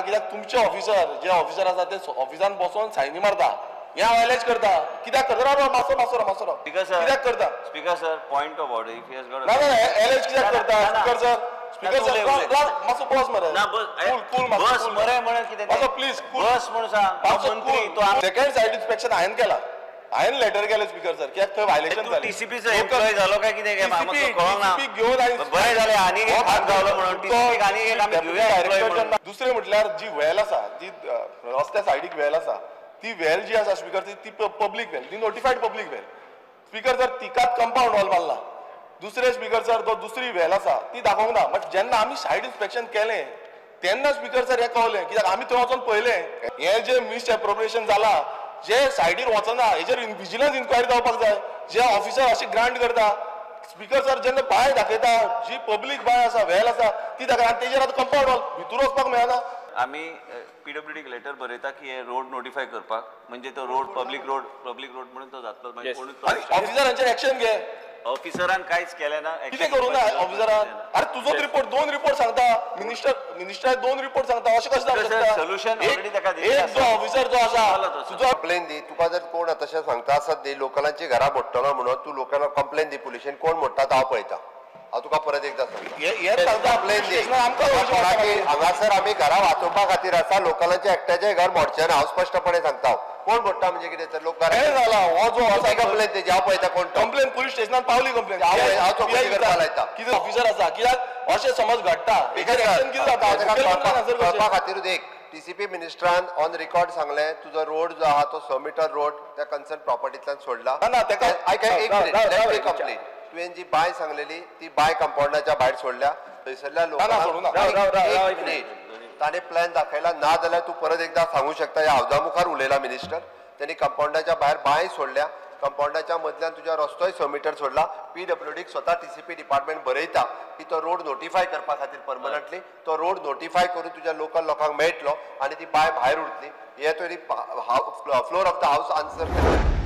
कित्याक तुमचे ऑफिसर जे ऑफिसर आसा ते ऑफिसान बसून सायनी मारता हे वायलेज करता कित्याक करता मासो कित्याक करता speaker sir point of order if he has got ना एलेज कित्याक करता स्पीकर सर मासो बस मरे ना कूल बस मरे म्हण कितें मासो प्लीज बस म्हण सांग मंत्री तो सेकंड साइड इन्स्पेक्शन हायेन केला हायेन लेटर केलें स्पीकर सर कित्याक थंय वायलेशन जालें टीसीपीचो एम्प्लॉय जालो काय कितें म्हाका कळना घेवन बरें जालें आनी एक हात गावलो म्हणून टीसीपीक आनी एक आमी घेवया दुसरें म्हटल्यार जी व्हॅल आसा जी रस्त्या सायडीक व्हॅल आसा ती व्हॅल जी आसा स्पीकर ती पब्लीक व्हॅल ती notified public well speaker sir तिकाच कंपाऊंड वॉल मारला दुसरे स्पीकर सर तो दुसरी व्हॅल आसा ती दाखोवंक ना बट जेन्ना आमी सायड इन्स्पेक्शन केलें तेन्ना स्पीकर सर हें कळलें कित्याक आमी थंय वचून पळयलें हें जे मिस एप्रोप्रिएशन जालां जे सायडीर वचना हेजेर विजिलन्स इन्क्वायरी जावपाक जाय जे ऑफिसर अशें ग्रांट करता स्पीकर सर जेन्ना बाय दाखयता जी पब्लीक बाय आसा व्हॅल आसा ती दाखयता आनी तेजेर आतां कंपाऊंड वॉल भितर वचपाक मेळना आमी पीडब्ल्यूडीक लेटर बरयता की हे रोड नोटिफाय करपाक म्हणजे तो रोड पब्लीक रोड म्हणून तो जातलो मागीर कोणूच ऑफिसरांचेर एक्शन घे ऑफिसरान कांयच केलें ना कितें करूं ना ऑफिसरान अरे तुजोच रिपोर्ट दोन रिपोर्ट सांगता मिनिस्टर दोन रिपोर्ट सांगता अशें कशें जावं शकता सोल्युशन ऑलरेडी ताका एक जो ऑफिसर जो आसा तुजो कंप्लेन दी तुका जर कोण तशें सांगता आसत दी लोकलांची घरां मोडटलो म्हणून तूं लोकांना कंप्लेन दी पुलिशेन कोण मोडटा तो हांव पळयता हांव तुका परत एकदां सांगता कंप्लेन दी हांगासर आमी घरां वाचोवपा खातीर आसा लोकलांचे एकट्याचें घर मोडचें ना हांव स्पश्टपणे सांगता कोण मोडटा म्हणजे कितें तर लोक जाला हो जो आसा कंप्लेन तेजी हांव पळयता कोण कंप्लेन पुलीस स्टेशनात पावली कंप्लेन हांव चौकशी करपा लायता कितें ऑफिसर आसा कित्याक अशें समज घडटा कळपा खातीरूच एक टीसीपी मिनिस्टरान ऑन रेकॉर्ड सांगलें तुजो रोड जो आहा तो 100 मीटर रोड त्या कन्सर्न प्रॉपर्टींतल्यान सोडला एक कंप्लेन तुवें जी बाय सांगलेली ती बाय कंपाऊंडाच्या भायर सोडल्या थंयसरल्या लोकांना ताणें प्लॅन दाखयला ना जाल्यार तूं परत एकदां सांगू शकता ह्या हावजा मुखार उलयला मिनिस्टर त्यांनी कंपाऊंडाच्या भायर बाय सोडल्या कंपाऊंडाच्या मदल्यान तुज्या रस्तोय 100 मीटर सोडला पीडब्ल्यूडीक स्वता टीसीपी डिपार्टमेंट बरयता की तो रोड नोटिफाय करपा खातीर परमनंटली तो रोड नोटिफाय करून तुज्या लोकल लोकांक मेळटलो आनी ती बाय भायर उरतली हे तरी floor of the house answer केला